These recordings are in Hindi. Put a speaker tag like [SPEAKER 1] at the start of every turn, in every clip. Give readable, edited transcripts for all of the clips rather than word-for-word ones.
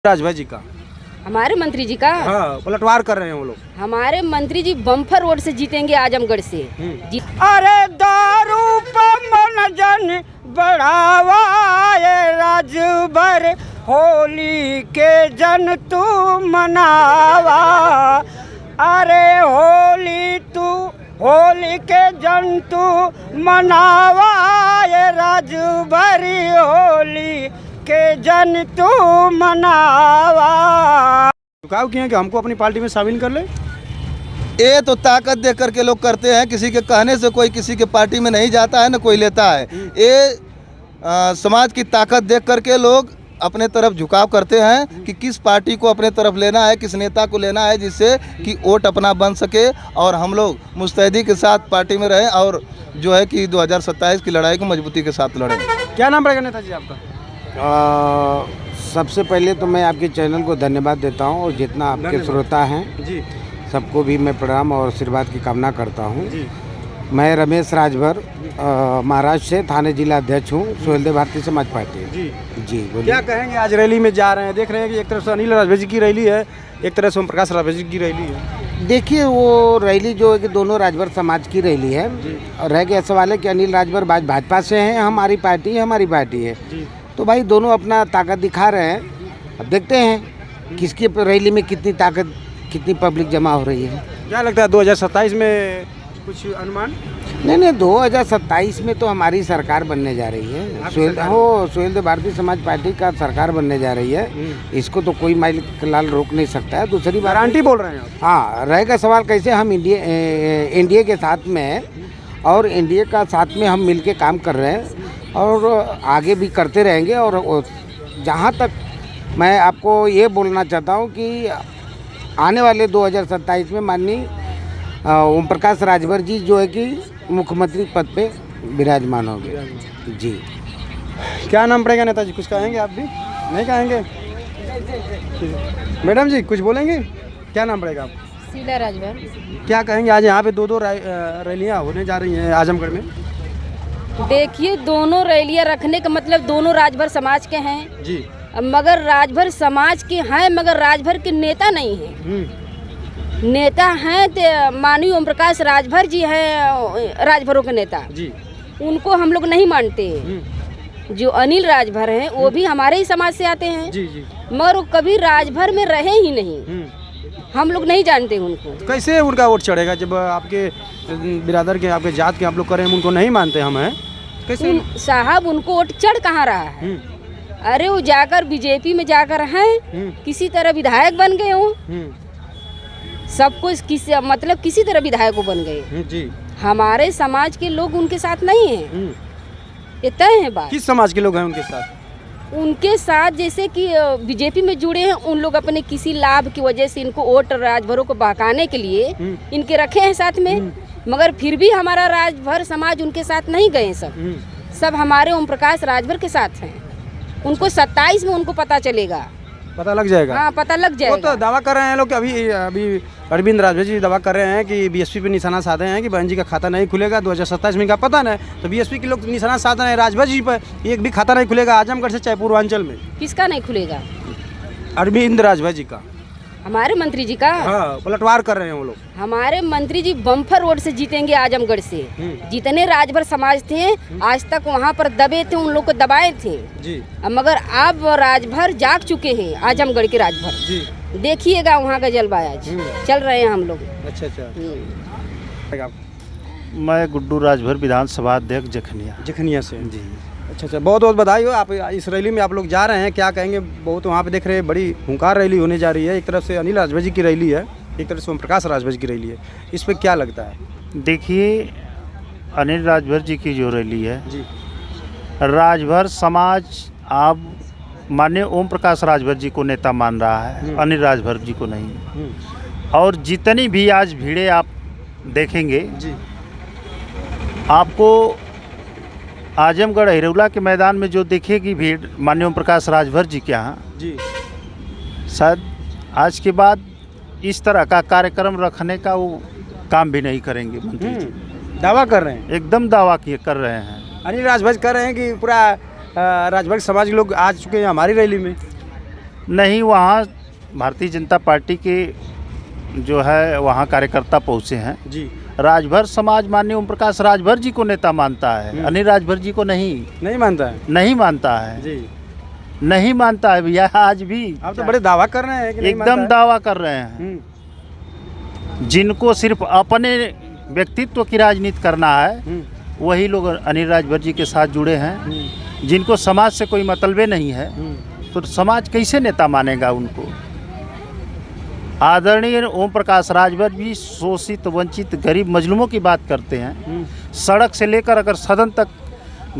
[SPEAKER 1] राजभर जी का,
[SPEAKER 2] हमारे मंत्री जी का
[SPEAKER 1] हाँ, पलटवार कर रहे हैं वो लोग।
[SPEAKER 2] हमारे मंत्री जी बम्पर वोट से जीतेंगे आजमगढ़ से।
[SPEAKER 3] अरे दारू पर मन जन बढ़ावा ये राजभर होली के जन तू मनावा। अरे होली के जन तू मनावा ये राजभर होली के जन तू मनावा।
[SPEAKER 1] झुकाव किए कि हमको अपनी पार्टी में शामिल कर ले।
[SPEAKER 4] ये तो ताकत देख करके लोग करते हैं, किसी के कहने से कोई किसी के पार्टी में नहीं जाता है ना कोई लेता है। ये समाज की ताकत देख करके लोग अपने तरफ झुकाव करते हैं कि किस पार्टी को अपने तरफ लेना है, किस नेता को लेना है, जिससे कि वोट अपना बन सके और हम लोग मुस्तैदी के साथ पार्टी में रहें और जो है कि 2027 की लड़ाई को मजबूती के साथ लड़ें।
[SPEAKER 1] क्या नाम रहेगा नेताजी आपका?
[SPEAKER 3] सबसे पहले तो मैं आपके चैनल को धन्यवाद देता हूं और जितना आपके श्रोता हैं
[SPEAKER 1] जी,
[SPEAKER 3] सबको भी मैं प्रणाम और आशीर्वाद की कामना करता हूं।
[SPEAKER 1] जी।
[SPEAKER 3] मैं रमेश राजभर महाराष्ट्र से थाने जिला अध्यक्ष हूं, सोहेलदेव भारतीय समाज पार्टी। जी बोलिए।
[SPEAKER 1] क्या कहेंगे? आज रैली में जा रहे हैं, देख रहे हैं कि एक तरफ से अनिल राजभर जी की रैली है, एक तरफ से ओम प्रकाश राजभर जी की रैली है।
[SPEAKER 3] देखिए वो रैली जो है कि दोनों राजभर समाज की रैली है और रह गया सवाल है कि अनिल राजभर भाजपा से हैं, हमारी पार्टी है। तो भाई दोनों अपना ताकत दिखा रहे हैं। अब देखते हैं किसकी रैली में कितनी ताकत, कितनी पब्लिक जमा हो रही है।
[SPEAKER 1] क्या लगता है 2027 में कुछ अनुमान?
[SPEAKER 3] नहीं 2027 में तो हमारी सरकार बनने जा रही है। सोहेलदेव भारतीय समाज पार्टी का सरकार बनने जा रही है। इसको तो कोई माइक लाल रोक नहीं सकता है। दूसरी बात
[SPEAKER 1] गारंटी बोल रहे हैं आप?
[SPEAKER 3] हाँ, रहेगा सवाल कैसे हम एनडीए के साथ में और एनडीए का साथ में हम मिलके काम कर रहे हैं और आगे भी करते रहेंगे। और जहाँ तक मैं आपको ये बोलना चाहता हूँ कि आने वाले 2027 में माननीय ओम प्रकाश राजभर जी जो है कि मुख्यमंत्री पद पे विराजमान होंगे। जी।
[SPEAKER 1] क्या नाम पड़ेगा नेताजी? कुछ कहेंगे आप भी? नहीं कहेंगे? मैडम जी कुछ बोलेंगे? क्या नाम पड़ेगा आप?
[SPEAKER 2] शीला राजभर।
[SPEAKER 1] क्या कहेंगे? आज यहाँ पे दो रैलियाँ होने जा रही हैं आजमगढ़ में।
[SPEAKER 2] देखिए दोनों रैलियां रखने का मतलब दोनों राजभर समाज के हैं
[SPEAKER 1] जी,
[SPEAKER 2] मगर राजभर समाज के हैं मगर राजभर के नेता नहीं हैं। नेता हैं तो माननीय ओम प्रकाश राजभर जी हैं राजभरों के नेता
[SPEAKER 1] जी।
[SPEAKER 2] उनको हम लोग नहीं मानते। जो अनिल राजभर हैं वो भी हमारे ही समाज से आते हैं
[SPEAKER 1] जी।
[SPEAKER 2] मगर वो कभी राजभर में रहे ही नहीं। हम लोग नहीं जानते उनको।
[SPEAKER 1] कैसे उनका वोट चढ़ेगा जब आपके बिरादर के, आपके जात के आप लोग करें, उनको नहीं मानते हम हैं? कैसे
[SPEAKER 2] साहब उनको वोट चढ़ कहाँ रहा है? अरे वो जाकर बीजेपी में जाकर हैं, किसी तरह विधायक बन गए हो, सब कुछ किसी तरह विधायक को बन गए
[SPEAKER 1] जी।
[SPEAKER 2] हमारे समाज के लोग उनके साथ नहीं हैं। ये तय है बात।
[SPEAKER 1] किस समाज के लोग हैं उनके साथ?
[SPEAKER 2] उनके साथ जैसे कि बीजेपी में जुड़े हैं, उन लोग अपने किसी लाभ की वजह से इनको वोट राजभरों को बहकाने के लिए इनके रखे हैं साथ में। मगर फिर भी हमारा राजभर समाज उनके साथ नहीं गए। सब हमारे ओम प्रकाश राजभर के साथ हैं। उनको 27 में उनको पता चलेगा,
[SPEAKER 1] पता लग जाएगा।
[SPEAKER 2] हाँ पता लग जाएगा।
[SPEAKER 1] वो तो दावा कर रहे हैं लोग कि अभी अरविंद राजभर जी दावा कर रहे हैं कि बीएसपी पे निशाना साधे हैं कि बहन जी का खाता नहीं खुलेगा 2027 में। का पता नहीं तो बीएसपी के लोग निशाना साध रहे हैं राजभर जी पर, एक भी खाता नहीं खुलेगा आजमगढ़ से चाहे पूर्वांचल में।
[SPEAKER 2] किसका नहीं खुलेगा?
[SPEAKER 1] अरविंद राजभर जी का,
[SPEAKER 2] हमारे मंत्री जी का।
[SPEAKER 1] हाँ, पलटवार कर रहे हैं वो लोग।
[SPEAKER 2] हमारे मंत्री जी बम्पर वोट से जीतेंगे आजमगढ़ से। जितने राजभर समाज थे आज तक वहाँ पर दबे थे, उन लोग को दबाए थे
[SPEAKER 1] जी।
[SPEAKER 2] मगर अब राजभर जाग चुके हैं। आजमगढ़ के राजभर
[SPEAKER 1] जी।
[SPEAKER 2] देखिएगा वहाँ का जलवायु आज चल रहे हैं हम लोग।
[SPEAKER 1] अच्छा।
[SPEAKER 5] मैं गुड्डू राजभर विधानसभा अध्यक्ष
[SPEAKER 1] जखनिया से जी। अच्छा, बहुत बहुत बधाई हो। आप इस रैली में आप लोग जा रहे हैं, क्या कहेंगे? बहुत वहाँ पे देख रहे हैं बड़ी हुंकार रैली होने जा रही है। एक तरफ से अनिल राजभर जी की रैली है, एक तरफ से ओम प्रकाश राजभर जी की रैली है। इस पर क्या लगता है?
[SPEAKER 5] देखिए अनिल राजभर जी की जो रैली है
[SPEAKER 1] जी,
[SPEAKER 5] राजभर समाज आप माननीय ओम प्रकाश राजभर जी को नेता मान रहा है, अनिल राजभर जी को नहीं। और जितनी भी आज भीड़ें आप देखेंगे
[SPEAKER 1] जी,
[SPEAKER 5] आपको आजमगढ़ हिरौला के मैदान में जो देखेगी भीड़ माननीय ओम प्रकाश राजभर जी के यहाँ
[SPEAKER 1] जी,
[SPEAKER 5] शायद आज के बाद इस तरह का कार्यक्रम रखने का वो काम भी नहीं करेंगे मंत्री जी।
[SPEAKER 1] दावा कर रहे हैं,
[SPEAKER 5] एकदम दावा कर रहे हैं।
[SPEAKER 1] अनिल राजभर कर रहे हैं कि पूरा राजभर समाज के लोग आ चुके हैं हमारी रैली में।
[SPEAKER 5] नहीं, वहाँ भारतीय जनता पार्टी के जो है वहाँ कार्यकर्ता पहुँचे हैं
[SPEAKER 1] जी।
[SPEAKER 5] राजभर समाज माननीय ओम प्रकाश राजभर जी को नेता मानता है, अनिल राजभर जी को नहीं
[SPEAKER 1] मानता है
[SPEAKER 5] नहीं मानता है
[SPEAKER 1] जी।
[SPEAKER 5] नहीं मानता है भैया। आज भी
[SPEAKER 1] आप तो बड़े दावा कर रहे हैं कि नहीं मानता
[SPEAKER 5] एकदम
[SPEAKER 1] है।
[SPEAKER 5] दावा कर रहे हैं। जिनको सिर्फ अपने व्यक्तित्व की राजनीति करना है वही लोग अनिल राजभर जी के साथ जुड़े हैं। जिनको समाज से कोई मतलबे नहीं है तो समाज कैसे नेता मानेगा उनको। आदरणीय ओम प्रकाश राजभर भी शोषित वंचित गरीब मजलूमों की बात करते हैं। सड़क से लेकर अगर सदन तक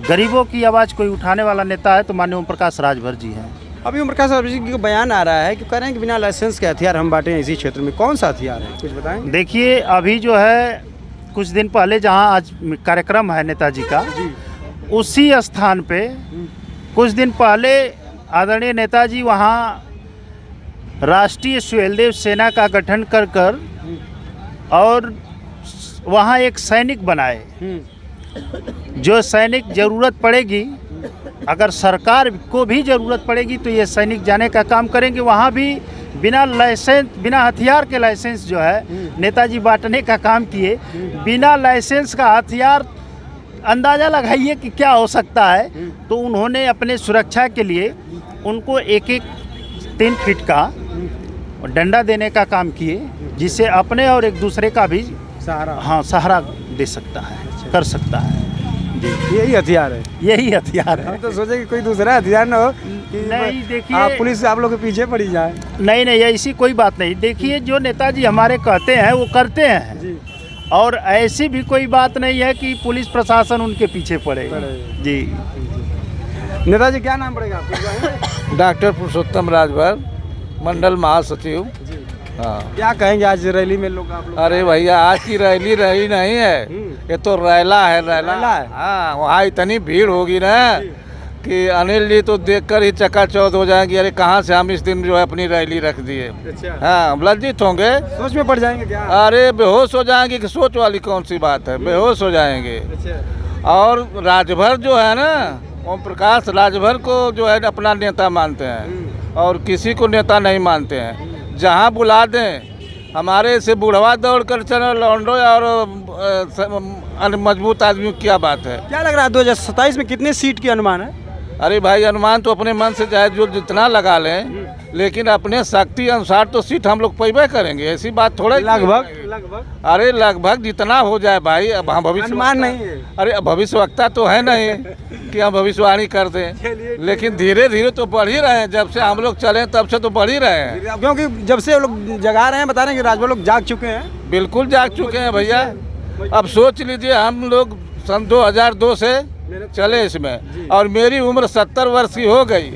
[SPEAKER 5] गरीबों की आवाज़ कोई उठाने वाला नेता है तो माननीय ओम प्रकाश राजभर जी हैं।
[SPEAKER 1] अभी ओम प्रकाश राजभर जी का बयान आ रहा है कि कह रहे हैं कि बिना लाइसेंस के हथियार हम बांटे हैं इसी क्षेत्र में। कौन सा हथियार है, कुछ बताएं?
[SPEAKER 5] देखिए, अभी जो है कुछ दिन पहले जहां आज कार्यक्रम है नेताजी का, उसी स्थान पे कुछ दिन पहले आदरणीय नेताजी वहां राष्ट्रीय स्वयंदेव सेना का गठन कर और वहां एक सैनिक बनाए। जो सैनिक ज़रूरत पड़ेगी, अगर सरकार को भी ज़रूरत पड़ेगी तो ये सैनिक जाने का काम करेंगे। वहाँ भी बिना लाइसेंस, बिना हथियार के लाइसेंस जो है नेताजी बांटने का काम किए। बिना लाइसेंस का हथियार अंदाज़ा लगाइए कि क्या हो सकता है। तो उन्होंने अपने सुरक्षा के लिए उनको एक 3 फीट का डंडा देने का काम किए, जिससे अपने और एक दूसरे का भी सहारा दे सकता है, कर सकता है।
[SPEAKER 1] यही हथियार है,
[SPEAKER 5] यही हथियार है।
[SPEAKER 1] हम तो सोचे कि कोई दूसरा हथियार ना हो कि
[SPEAKER 5] नहीं, देखिए,
[SPEAKER 1] पुलिस आप लोग के पीछे पड़ी जाए।
[SPEAKER 5] नहीं, ऐसी कोई बात नहीं। देखिए, जो नेताजी हमारे कहते हैं वो करते हैं
[SPEAKER 1] जी।
[SPEAKER 5] और ऐसी भी कोई बात नहीं है कि पुलिस प्रशासन उनके पीछे पड़े जी।
[SPEAKER 1] नेताजी क्या नाम पड़ेगा आपको?
[SPEAKER 3] डॉक्टर पुरुषोत्तम राजभर, मंडल महासचिव। हाँ,
[SPEAKER 1] क्या कहेंगे आज रैली में लोग, आप लोग?
[SPEAKER 3] अरे भैया, आज की रैली रही नहीं है, ये तो रैला है।
[SPEAKER 1] रैला है।
[SPEAKER 3] हाँ, वहाँ इतनी भीड़ होगी ना कि अनिल जी तो देखकर ही चकाचौंध हो जाएंगे। अरे कहाँ से हम इस दिन जो है अपनी रैली रख दिए।
[SPEAKER 1] अच्छा।
[SPEAKER 3] हाँ, लज्जित होंगे,
[SPEAKER 1] सोच में पड़ जाएंगे क्या?
[SPEAKER 3] अरे बेहोश हो जाएंगे कि सोच वाली कौन सी बात है, बेहोश हो जाएंगे।
[SPEAKER 1] अच्छा।
[SPEAKER 3] और राजभर जो है ना, ओम प्रकाश राजभर को जो है अपना नेता मानते हैं और किसी को नेता नहीं मानते हैं। जहाँ बुला दें, हमारे से बुढ़वा दौड़ कर चलो लौंडो और मजबूत आदमी, क्या बात है।
[SPEAKER 1] क्या लग रहा है 2027 में कितने सीट की अनुमान है?
[SPEAKER 3] अरे भाई, अनुमान तो अपने मन से चाहे जो जितना लगा लें, लेकिन अपने शक्ति अनुसार तो सीट हम लोग पैबे करेंगे। ऐसी बात थोड़ा।
[SPEAKER 1] लगभग
[SPEAKER 3] अरे लगभग जितना हो जाए भाई। अब हम भविष्य
[SPEAKER 1] अनुमान नहीं है।
[SPEAKER 3] अरे भविष्यवक्ता तो है नहीं कि हम भविष्यवाणी कर दें, लेकिन धीरे धीरे तो बढ़ ही रहे हैं। जब से हम लोग चले तब से तो बढ़ ही रहे हैं।
[SPEAKER 1] क्योंकि जब से लोग जगा रहे हैं, बता रहे हैं कि राजभर लोग जाग चुके हैं।
[SPEAKER 3] बिल्कुल जाग चुके हैं भैया। अब सोच लीजिए, हम लोग सन 2002 से चले इसमें और मेरी उम्र 70 वर्ष की हो गई।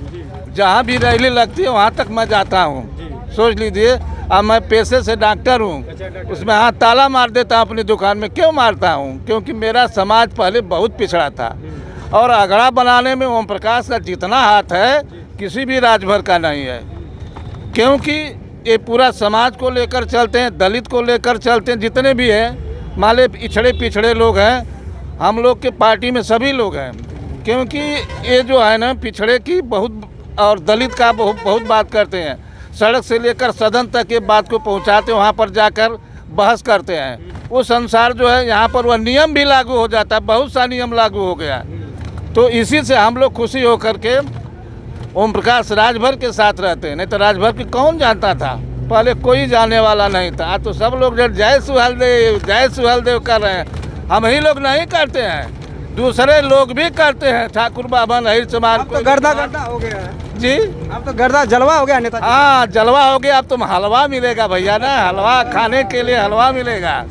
[SPEAKER 3] जहाँ भी रैली लगती है वहाँ तक मैं जाता हूँ। सोच लीजिए, अब मैं पेशे से डॉक्टर हूँ, उसमें हाथ ताला मार देता हूँ अपनी दुकान में। क्यों मारता हूँ? क्योंकि मेरा समाज पहले बहुत पिछड़ा था और अगड़ा बनाने में ओम प्रकाश का जितना हाथ है किसी भी राजभर का नहीं है। क्योंकि ये पूरा समाज को लेकर चलते हैं, दलित को लेकर चलते हैं, जितने भी हैं, माले पिछड़े लोग हैं। हम लोग के पार्टी में सभी लोग हैं, क्योंकि ये जो है ना पिछड़े की बहुत और दलित का बहुत बात करते हैं। सड़क से लेकर सदन तक ये बात को पहुंचाते हैं, वहाँ पर जाकर बहस करते हैं। वो संसार जो है यहाँ पर वह नियम भी लागू हो जाता है, बहुत सा नियम लागू हो गया। तो इसी से हम लोग खुशी होकर के ओम प्रकाश राजभर के साथ रहते हैं। नहीं तो राजभर की कौन जानता था? पहले कोई जाने वाला नहीं था। तो सब लोग जब जय सुहेलदेव कर रहे हैं, हम ही लोग नहीं करते हैं, दूसरे लोग भी करते हैं। ठाकुर बाबा नहीर समाज
[SPEAKER 1] तो गर्दा हो गया है
[SPEAKER 3] जी।
[SPEAKER 1] अब तो गर्दा जलवा हो गया नेता।
[SPEAKER 3] हाँ, जलवा हो गया। अब तुम हलवा मिलेगा भैया ना, हलवा खाने के लिए हलवा मिलेगा।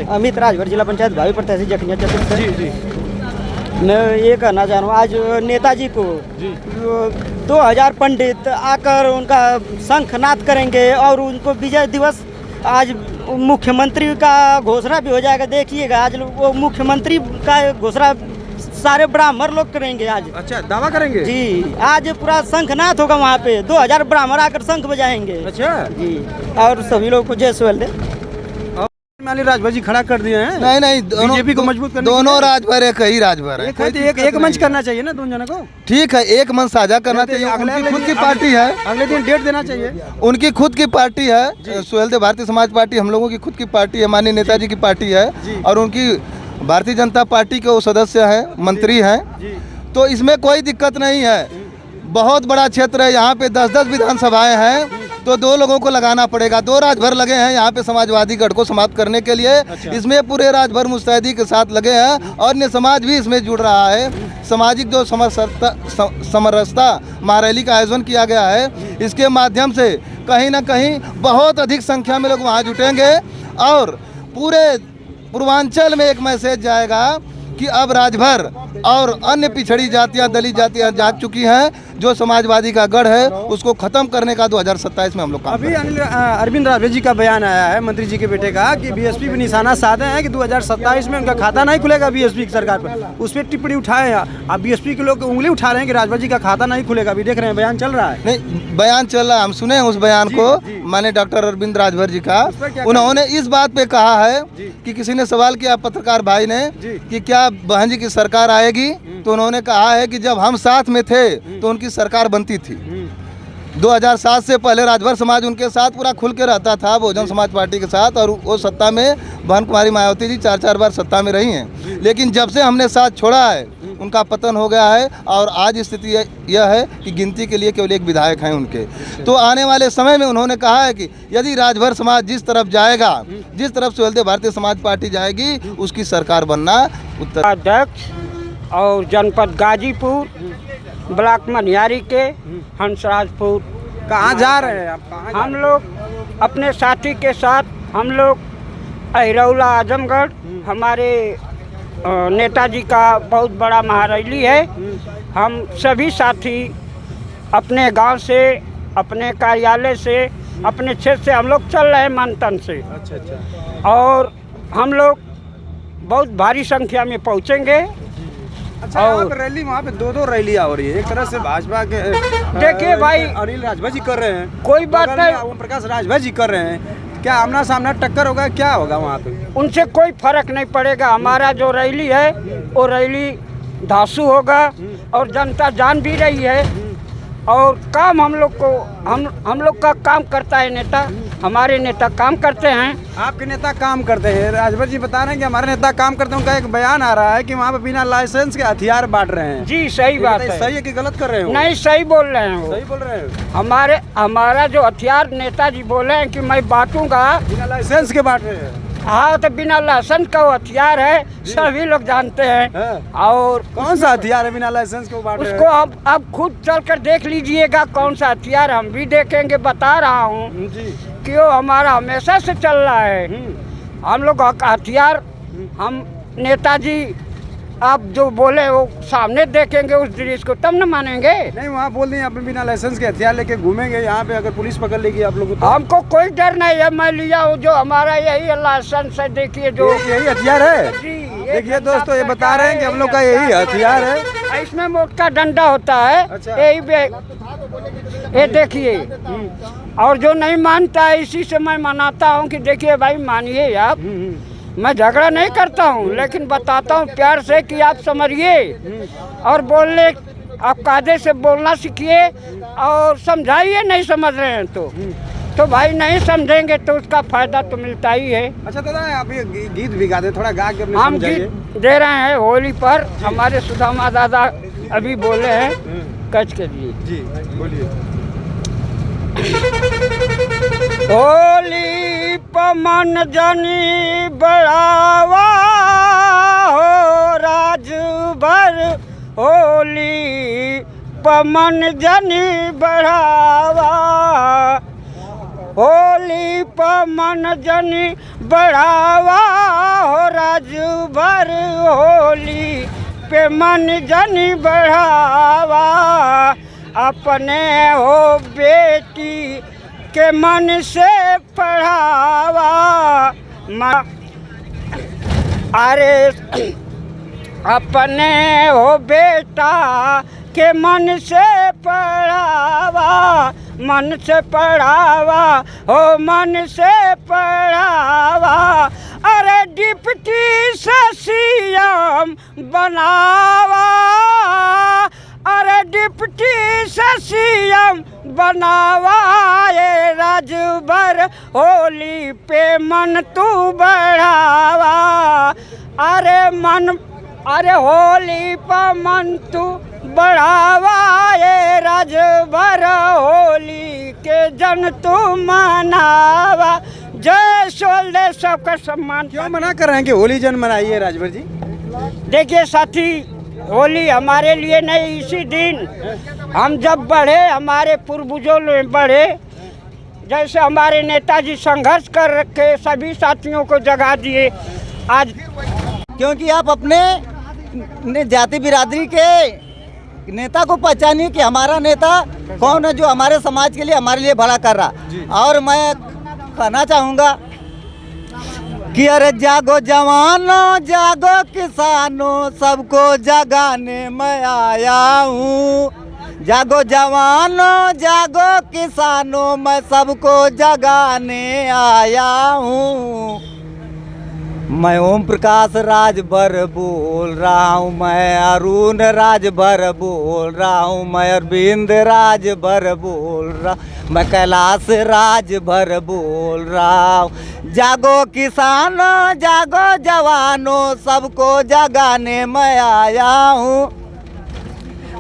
[SPEAKER 6] अमित राजभर, जिला पंचायत भावी प्रत्याशी जखनिया चतुर्थ।
[SPEAKER 1] जी जी।
[SPEAKER 6] मैं ये कहना चाह रहा हूँ, आज नेताजी को 2000 पंडित आकर उनका शंखनाद करेंगे और उनको विजय दिवस आज मुख्यमंत्री का घोषणा भी हो जाएगा। देखिएगा, आज वो मुख्यमंत्री का घोषणा सारे ब्राह्मण लोग करेंगे आज।
[SPEAKER 1] अच्छा, दावा करेंगे
[SPEAKER 6] जी। आज पूरा शंखनाद होगा वहाँ पे, 2000 ब्राह्मण आकर शंख बजाएंगे।
[SPEAKER 1] अच्छा
[SPEAKER 6] जी। और सभी लोग को जय सुहेलदेव।
[SPEAKER 1] अनिल राजभर जी खड़ा कर दिए हैं।
[SPEAKER 4] नहीं नहीं,
[SPEAKER 1] बीजेपी को मजबूत करने
[SPEAKER 4] दोनों राजभर एक ही राजभर है।
[SPEAKER 1] एक मंच करना चाहिए ना दोनों जनों को।
[SPEAKER 4] ठीक है, एक मंच साझा करना चाहिए। उनकी खुद की पार्टी है,
[SPEAKER 1] अगले दिन डेट देना चाहिए।
[SPEAKER 4] उनकी खुद की पार्टी है, सुहेलदेव भारतीय समाज पार्टी हम लोगों की खुद की पार्टी है, माननीय नेताजी की पार्टी है, और उनकी भारतीय जनता पार्टी के वो सदस्य हैं, मंत्री हैं, तो इसमें कोई दिक्कत नहीं है। बहुत बड़ा क्षेत्र है, यहाँ पे 10-10 विधानसभाएं हैं, तो 2 लोगों को लगाना पड़ेगा। 2 राजभर लगे हैं यहाँ पे समाजवादी गढ़ को समाप्त करने के लिए। इसमें पूरे राजभर मुस्तैदी के साथ लगे हैं, और अन्य समाज भी इसमें जुड़ रहा है। सामाजिक जो समरसता महारैली का आयोजन किया गया है, इसके माध्यम से कहीं ना कहीं बहुत अधिक संख्या में लोग वहाँ जुटेंगे, और पूरे पूर्वांचल में एक मैसेज जाएगा कि अब राजभर और अन्य पिछड़ी जातियां, दलित जातियां जाग चुकी हैं। जो समाजवादी का गढ़ है उसको खत्म करने का 2027 में हम लोग काम
[SPEAKER 1] अभी अरविंद राजभर जी का बयान आया है, मंत्री जी के बेटे का, कि बीएसपी पे निशाना साधे हैं कि 2027 में उनका खाता नहीं खुलेगा बीएसपी की सरकार पर। उस पर टिप्पणी उठाए हैं। अब बीएसपी के लोग उंगली उठा रहे हैं कि राजभर जी का खाता नहीं खुलेगा। अभी देख रहे हैं बयान चल रहा है।
[SPEAKER 4] नहीं, बयान चल रहा है, हम सुने हैं उस बयान को, माने डॉक्टर अरविंद राजभर जी का। उन्होंने इस बात पे कहा है कि किसी ने सवाल किया पत्रकार भाई ने कि क्या बहन जी की सरकार आएगी, तो उन्होंने कहा है कि जब हम साथ में थे तो उनकी सरकार बनती थी। 2007 से पहले राजभर समाज उनके साथ पूरा खुल के रहता था, बहुजन समाज पार्टी के साथ, और वो सत्ता में बहन कुमारी मायावती जी 4-4 बार सत्ता में रही हैं। लेकिन जब से हमने साथ छोड़ा है उनका पतन हो गया है, और आज स्थिति यह है कि गिनती के लिए केवल एक विधायक हैं उनके। तो आने वाले समय में उन्होंने कहा है कि यदि राजभर समाज जिस तरफ जाएगा, जिस तरफ सुहेलदेव भारतीय समाज पार्टी जाएगी, उसकी सरकार बनना उत्तर
[SPEAKER 7] अध्यक्ष और जनपद गाजीपुर, ब्लॉक मनियारी के हंसराजपुर।
[SPEAKER 1] कहाँ जा रहे हैं आप? कहाँ
[SPEAKER 7] हम लोग अपने साथी के साथ, हम लोग अहिरौला आजमगढ़, हमारे नेताजी का बहुत बड़ा महारैली है। हम सभी साथी अपने गांव से, अपने कार्यालय से, अपने क्षेत्र से हम लोग चल रहे हैं मन तन से।
[SPEAKER 1] अच्छा।
[SPEAKER 7] और हम लोग बहुत भारी संख्या में पहुंचेंगे।
[SPEAKER 1] अच्छा, और रैली वहाँ पे 2-2 रैलियाँ हो रही है। एक तरह से भाजपा के
[SPEAKER 7] देखिए भाई,
[SPEAKER 1] अनिल राजभर जी कर रहे हैं,
[SPEAKER 7] कोई बात नहीं,
[SPEAKER 1] ओम प्रकाश राजभर जी कर रहे हैं। क्या आमना सामना टक्कर होगा, क्या होगा वहाँ पे?
[SPEAKER 7] उनसे कोई फर्क नहीं पड़ेगा। हमारा जो रैली है वो रैली धांसू होगा, और जनता जान भी रही है। और काम हम लोग को, हम लोग का काम करता है नेता, हमारे नेता काम करते हैं।
[SPEAKER 1] आपके नेता काम करते हैं, राजभर जी बता रहे हैं कि हमारे नेता काम करते हैं। उनका एक बयान आ रहा है कि वहाँ पे बिना लाइसेंस के हथियार बांट रहे हैं।
[SPEAKER 7] जी सही बात है।
[SPEAKER 1] सही है कि गलत कर रहे हो?
[SPEAKER 7] नहीं, सही बोल रहे हैं वो।
[SPEAKER 1] सही बोल रहे हैं।
[SPEAKER 7] हमारा जो हथियार नेताजी बोले हैं कि मैं बांटूंगा,
[SPEAKER 1] बिना लाइसेंस के बांट रहे हैं।
[SPEAKER 7] हाँ, तो बिना लाइसेंस का वो हथियार है, सभी लोग जानते हैं। और
[SPEAKER 1] कौन सा हथियार है बिना लाइसेंस के वो बांट रहे हैं?
[SPEAKER 7] उसको अब खुद चल कर देख लीजिएगा कौन सा हथियार, हम भी देखेंगे। बता रहा हूँ कि वो हमारा हमेशा से चल रहा है। हम लोग हथियार, हम नेताजी आप जो बोले वो सामने देखेंगे उस दृश्य को, तब न मानेंगे।
[SPEAKER 1] नहीं, वहाँ बोल दें आप बिना लाइसेंस के हथियार लेके घूमेंगे यहाँ पे, अगर पुलिस पकड़ लेगी आप लोग तो?
[SPEAKER 7] हमको कोई डर नहीं है। मैं लिया हूँ जो हमारा यही लाइसेंस है। देखिए जो
[SPEAKER 1] यही हथियार है।
[SPEAKER 7] जी,
[SPEAKER 1] देखिए दोस्तों, ये बता रहे हैं कि हम लोग का यही हथियार है।
[SPEAKER 7] इसमें मोटा डंडा होता है।
[SPEAKER 1] अच्छा।
[SPEAKER 7] ये देखिए। और जो नहीं मानता है, इसी से मैं मनाता हूँ कि देखिए भाई, मानिए आप, मैं झगड़ा नहीं करता हूँ, लेकिन बताता हूँ प्यार से कि आप समझिए और बोलने, आप कायदे से बोलना सीखिए और समझाइए। नहीं समझ रहे हैं तो भाई नहीं समझेंगे तो उसका फायदा तो मिलता ही है।
[SPEAKER 1] अच्छा दादा, आप ये गीत भी गा दे, थोड़ा गा के अपने
[SPEAKER 7] हम
[SPEAKER 1] समझाइए।
[SPEAKER 7] गीत दे रहे हैं होली पर। हमारे सुदामा दादा अभी बोले हैं, कच के लिए।
[SPEAKER 1] जी बोलिए।
[SPEAKER 7] होली पमन जनी बढ़ावा हो राजभर, होली पमन जनी बढ़ावा, होली पमन जनी बढ़ावा हो राजभर, होली पे मन जनी बढ़ावा, अपने हो बेटी के मन से पढ़ावा। अरे अपने हो बेटा के मन से पढ़ावा, मन से पढ़ावा हो मन से पढ़ावा, अरे डिप्टी से सीएम बनावा, अरे डिप्टी से सीएम बनावा, ये राजभर होली पे मन तू बढ़ावा, अरे होली पर मन तू बढ़ावा, ये राजभर होली के जन तू मनावा। जय सोल्डे सबका सम्मान।
[SPEAKER 1] क्यों मना कर रहे हैं कि होली जन मनाइए राजभर जी?
[SPEAKER 7] देखिए साथी, होली हमारे लिए नहीं, इसी दिन हम जब बढ़े, हमारे पूर्वजों ने बढ़े, जैसे हमारे नेताजी संघर्ष कर रखे, सभी साथियों को जगा दिए आज।
[SPEAKER 8] क्योंकि आप अपने जाति बिरादरी के नेता को पहचानिए कि हमारा नेता कौन है जो हमारे समाज के लिए, हमारे लिए भला कर रहा। और मैं कहना चाहूँगा कि अरे जागो जवानों, जागो किसानों, सबको जगाने मैं आया हूँ। जागो जवानों, जागो किसानों, मैं सबको जगाने आया हूँ। मैं ओम प्रकाश राजभर बोल रहा हूँ, मैं अरुण राजभर बोल रहा हूँ, मैं अरविंद राजभर बोल रहा, मैं कैलाश राजभर बोल रहा हूँ। जागो किसानों, जागो जवानों, सबको जगाने मैं आया हूँ।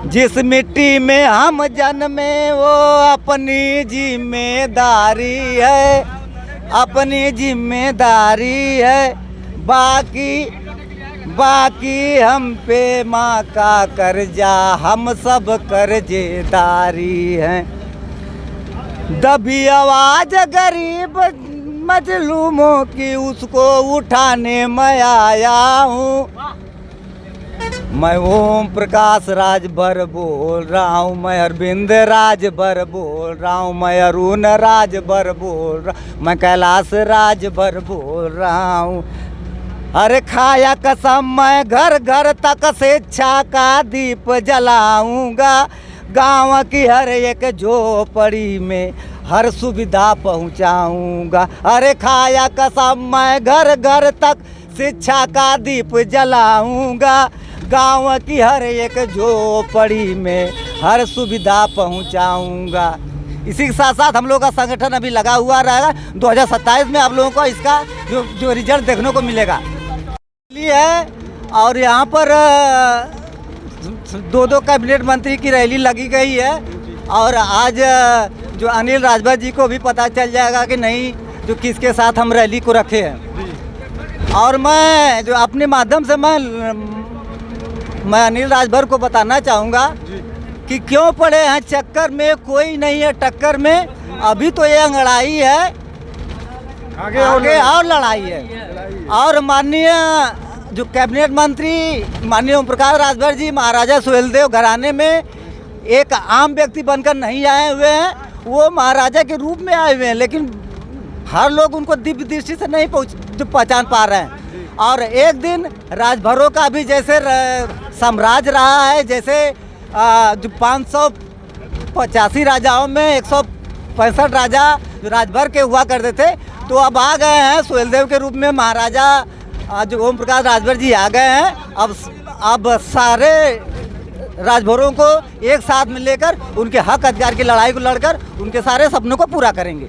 [SPEAKER 8] जिस मिट्टी में हम जन्मे वो अपनी जिम्मेदारी है, अपनी जिम्मेदारी है। बाकी हम पे माँ का कर्जा, हम सब कर्जेदारी हैं। दबी आवाज गरीब मजलूमों की, उसको उठाने मैं आया हूँ। मैं ओम प्रकाश राजभर बोल रहा हूँ, मैं अरविंद राजभर बोल रहा हूँ, मैं अरुण राजभर बोल रहा, मैं कैलाश राजभर बोल रहा हूँ। अरे खाया कसम मैं घर घर तक शिक्षा का दीप जलाऊंगा। गाँव की हर एक झोपड़ी में हर सुविधा पहुंचाऊंगा। अरे खाया कसम मैं घर घर तक शिक्षा का दीप जलाऊंगा। गाँव की हर एक झोपड़ी में हर सुविधा पहुंचाऊंगा। इसी के साथ साथ हम लोग का संगठन अभी लगा हुआ रहेगा। 2027 में आप लोगों को इसका जो रिजल्ट देखने को मिलेगा है। और यहाँ पर 2 कैबिनेट मंत्री की रैली लगी गई है। और आज जो अनिल राजभर जी को भी पता चल जाएगा कि नहीं जो किसके साथ हम रैली को रखे हैं। और मैं जो अपने माध्यम से मैं अनिल राजभर को बताना चाहूँगा कि क्यों पड़े हैं चक्कर में, कोई नहीं है टक्कर में। अभी तो ये अंगड़ाई है, आगे और लड़ाई है। और माननीय जो कैबिनेट मंत्री माननीय ओम प्रकाश राजभर जी महाराजा सुहेलदेव घराने में एक आम व्यक्ति बनकर नहीं आए हुए हैं, वो महाराजा के रूप में आए हुए हैं। लेकिन हर लोग उनको दिव्य दृष्टि से नहीं पहचान पा रहे हैं। और एक दिन राजभरों का भी जैसे साम्राज्य रहा है, जैसे जो 585 राजाओं में 165 राजा जो राजभर के हुआ करते थे, तो अब आ गए हैं सुहेलदेव के रूप में महाराजा जो ओम प्रकाश राजभर जी आ गए हैं। अब सारे राजभरों को एक साथ में लेकर उनके हक अधिकार की लड़ाई को लड़कर उनके सारे सपनों को पूरा करेंगे।